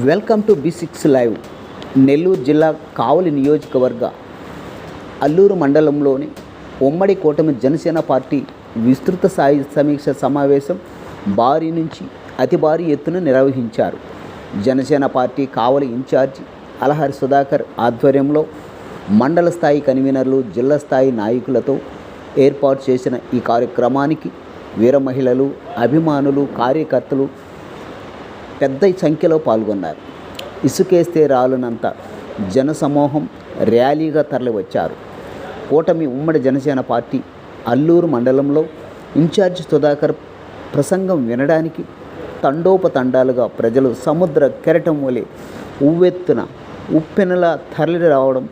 Welcome to B6 live. Nellore జిల్లా కావలి నియోజకవర్గ అల్లూరు మండలంలోని ఉమ్మడి కూటమి జనసేన పార్టీ విస్తృత స్థాయి సమీక్ష సమావేశం భారీ నుంచి అతి భారీ ఎత్తున నిర్వహించారు. జనసేన పార్టీ కావలి ఇన్ఛార్జి అలహరి సుధాకర్ ఆధ్వర్యంలో మండల స్థాయి కన్వీనర్లు, జిల్లా స్థాయి నాయకులతో ఏర్పాటు చేసిన ఈ కార్యక్రమానికి వీర మహిళలు, అభిమానులు, కార్యకర్తలు పెద్ద సంఖ్యలో పాల్గొన్నారు. ఇసుకేస్తే రాలునంత జనసమూహం ర్యాలీగా తరలివచ్చారు. కూటమి ఉమ్మడి జనసేన పార్టీ అల్లూరు మండలంలో ఇన్ఛార్జి సుధాకర్ ప్రసంగం వినడానికి తండోపతండాలుగా ప్రజలు సముద్ర కెరటం వలె ఉవ్వెత్తున ఉప్పెనలా తరలి రావడం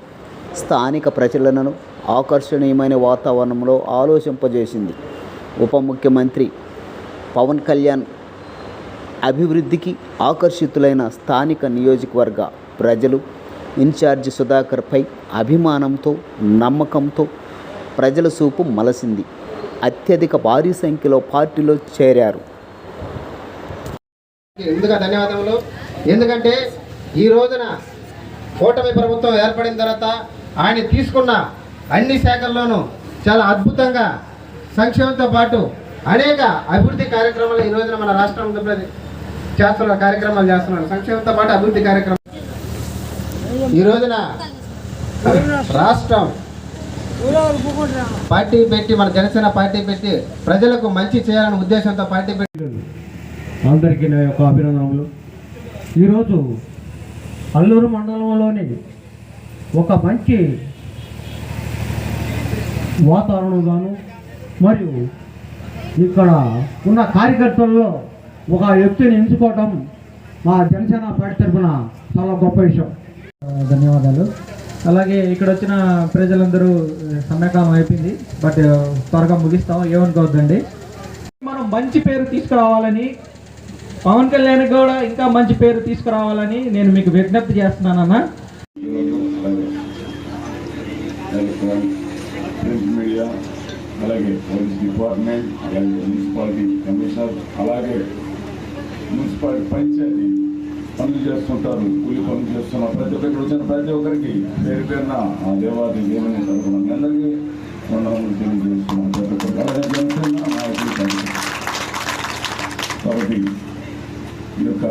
స్థానిక ప్రజలను ఆకర్షణీయమైన వాతావరణంలో ఆలోచింపజేసింది. ఉప ముఖ్యమంత్రి పవన్ కళ్యాణ్ అభివృద్ధికి ఆకర్షితులైన స్థానిక నియోజకవర్గ ప్రజలు ఇన్ఛార్జి సుధాకర్పై అభిమానంతో, నమ్మకంతో ప్రజల చూపు మలసింది. అత్యధిక భారీ సంఖ్యలో పార్టీలో చేరారు. ధన్యవాదములు. ఎందుకంటే ఈ రోజున కూటమి ప్రభుత్వం ఏర్పడిన తర్వాత ఆయన తీసుకున్న అన్ని శాఖల్లోనూ చాలా అద్భుతంగా సంక్షేమంతో పాటు అనేక అభివృద్ధి కార్యక్రమాలు ఈ రోజున మన రాష్ట్రంలో కార్యక్రమాలు చేస్తున్నారు. సంక్షేమంతో పాటు అభివృద్ధి కార్యక్రమాలు ఈ రోజున రాష్ట్రం పార్టీ పెట్టి, మన జనసేన పార్టీ పెట్టి ప్రజలకు మంచి చేయాలనే ఉద్దేశంతో పార్టీ పెట్టి అందరికీ నా యొక్క అభినందనలు. ఈరోజు అల్లూరు మండలంలోని ఒక మంచి వాతావరణంగాను మరియు ఇక్కడ ఉన్న కార్యకర్తల్లో ఒక వ్యక్తిని ఎంచుకోవటం మా జనసేన పార్టీ తరఫున చాలా గొప్ప విషయం. ధన్యవాదాలు. అలాగే ఇక్కడ వచ్చిన ప్రజలందరూ సమ్మెకాలం అయిపోయింది, బట్ త్వరగా ముగిస్తాం, ఏమనుకోవద్దండి. మనం మంచి పేరు తీసుకురావాలని, పవన్ కళ్యాణ్ కూడా ఇంకా మంచి పేరు తీసుకురావాలని నేను మీకు విజ్ఞప్తి చేస్తున్నానన్నా. మీడియా, అలాగే పోలీస్ డిపార్ట్మెంట్, మున్సిపాలిటీ కమిషనర్, అలాగే మున్సిపాలిటీ పంచాయతీ పనులు చేస్తుంటారు, కూలి పనులు చేస్తున్నారు. ప్రతి ఒక్కరికి వచ్చిన ప్రతి ఒక్కరికి పేరు పేరున ఆ దేవాది దేవుని తరపున అందరికీ వందనములు తెలియజేస్తున్నాం. కాబట్టి ఈ యొక్క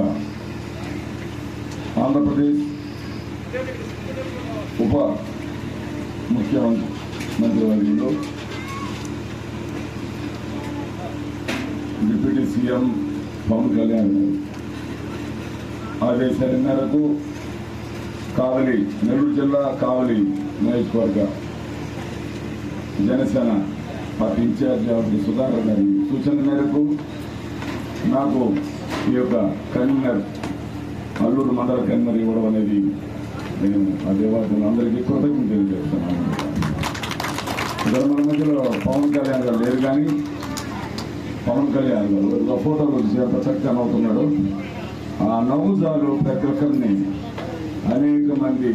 ఆంధ్రప్రదేశ్ ఉప ముఖ్యమంత్రివర్గంలో డిప్యూటీ సీఎం పవన్ కళ్యాణ్ గారు ఆదేశాల మేరకు కావలి, నెల్లూరు జిల్లా కావలి నియోజకవర్గ జనసేన పార్టీ ఇన్ఛార్జి సుధాకర్ గారి సూచన మేరకు నాకు ఈ యొక్క కన్వీనర్, అల్లూరు మండల కన్వీనర్ ఇవ్వడం అనేది నేను ఆ దేవాలయం అందరికీ కృతజ్ఞతలు తెలియజేస్తున్నాను. ఇక్కడ మన మధ్యలో పవన్ కళ్యాణ్ గారు లేరు, కానీ పవన్ కళ్యాణ్ గారు ఫోటోలు ఎంత చక్కగా నవ్వుతున్నాడు. ఆ నవ్వుజాలు ప్రతి ఒక్కరిని, అనేక మంది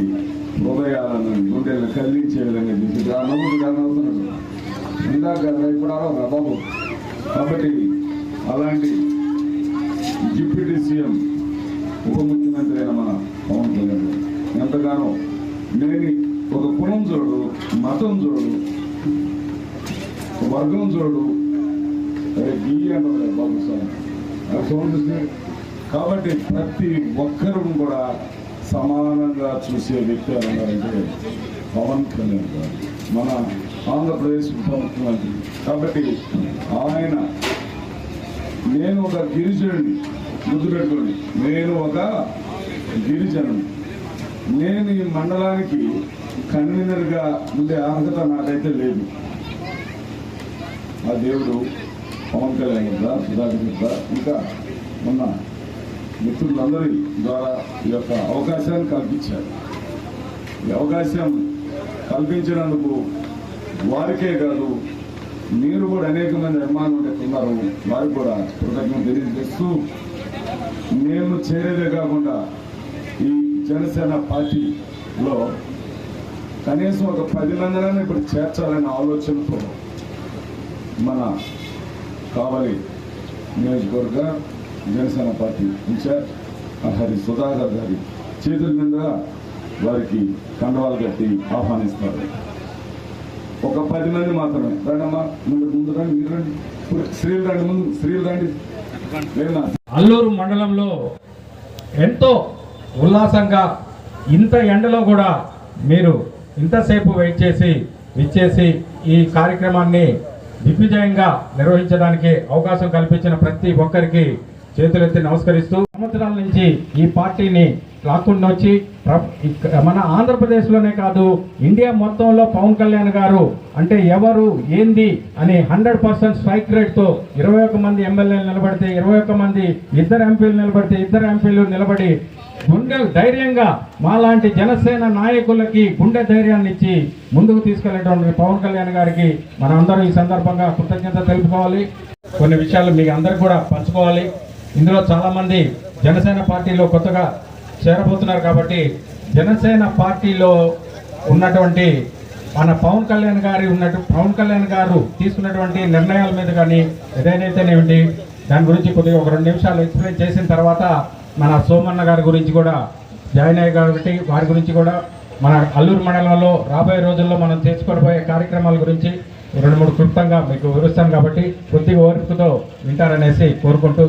హృదయాలను, గుండెలను కదిలించే విధంగా చేసి ఆ నవ్వుతున్నాడు. ఇందాక ఇప్పుడు అరవరా బాబు. కాబట్టి అలాంటి డిప్యూటీ సీఎం, ఉప ముఖ్యమంత్రి అయిన మన పవన్ కళ్యాణ్ గారు ఎంతగానో, నేను ఒక కులం చూడు, మతం చూడు, వర్గం చూడు, గీ అంటారు బాబు సార్. కాబట్టి ప్రతి ఒక్కరూ కూడా సమానంగా చూసే వ్యక్తి అన్నారంటే పవన్ కళ్యాణ్ గారు, మన ఆంధ్రప్రదేశ్ ఉప ముఖ్యమంత్రి. కాబట్టి ఆయన, నేను ఒక గిరిజనుడిని, గుర్తుపెట్టుకోండి, నేను ఒక గిరిజనుడిని, నేను ఈ మండలానికి కన్వీనర్గా ఉండే అర్హత నాకైతే లేదు. ఆ దేవుడు పవన్ కళ్యాణ్ గారు, సుధాకర్ గారు, ఇంకా ఉన్న మిత్రులందరి ద్వారా ఈ యొక్క అవకాశాన్ని కల్పించారు. ఈ అవకాశం కల్పించినందుకు వారికే కాదు, మీరు కూడా అనేక మంది అభిమానులు ఉన్నారు, వారికి కూడా కృతజ్ఞతలు తెలియజేస్తూ, నేను చేరేదే కాకుండా ఈ జనసేన పార్టీలో కనీసం ఒక 10 మందిని ఇప్పుడు చేర్చాలనే ఆలోచనతో మన కావలి నియోజకవర్గ జనసేన పార్టీ ఇన్ఛార్జ్ హరి సుధాకర్ గారి చేతుల మీద వారికి కండవాలు కట్టి ఆహ్వానిస్తారు. ఒక 10 మంది మాత్రమే. రండమ్మా, ముందు రండి, మీరు రండి, స్త్రీలు రండి, ముందు స్త్రీలు రండి. లేదా అల్లూరు మండలంలో ఎంతో ఉల్లాసంగా ఇంత ఎండలో కూడా మీరు ఇంతసేపు వెయిట్ చేసి విచ్చేసి ఈ కార్యక్రమాన్ని దిగ్విజయంగా నిర్వహించడానికి అవకాశం కల్పించిన ప్రతి ఒక్కరికి చేతులెత్తి నమస్కరిస్తూ, సంవత్సరాల నుంచి ఈ పార్టీని లాక్కుండా వచ్చి మన ఆంధ్రప్రదేశ్లోనే కాదు ఇండియా మొత్తంలో పవన్ కళ్యాణ్ గారు అంటే ఎవరు ఏంది అని 100% స్ట్రైక్ రేట్తో 21 మంది ఎమ్మెల్యేలు నిలబడితే 21 మంది, 2 ఎంపీలు నిలబడితే 2 ఎంపీలు నిలబడి గుండె ధైర్యంగా మాలాంటి జనసేన నాయకులకి గుండె ధైర్యాన్ని ఇచ్చి ముందుకు తీసుకెళ్లేటువంటి పవన్ కళ్యాణ్ గారికి మనం అందరూ ఈ సందర్భంగా కృతజ్ఞత తెలుపుకోవాలి. కొన్ని విషయాలు మీకు అందరికి కూడా పంచుకోవాలి. ఇందులో చాలామంది జనసేన పార్టీలో కొత్తగా చేరబోతున్నారు కాబట్టి జనసేన పార్టీలో ఉన్నటువంటి మన పవన్ కళ్యాణ్ గారు తీసుకున్నటువంటి నిర్ణయాల మీద కానీ ఏదైతేనేమిటి దాని గురించి కొద్దిగా ఒక 2 నిమిషాలు ఎక్స్ప్లెయిన్ చేసిన తర్వాత మన సోమన్న గారి గురించి కూడా జాయిన్ అయ్యే కాబట్టి వారి గురించి కూడా మన అల్లూరు మండలంలో రాబోయే రోజుల్లో మనం చేసుకోబోయే కార్యక్రమాల గురించి 2-3 క్లుప్తంగా మీకు వివరిస్తాను కాబట్టి కొద్దిగా ఓర్పుతో వింటారనేసి కోరుకుంటూ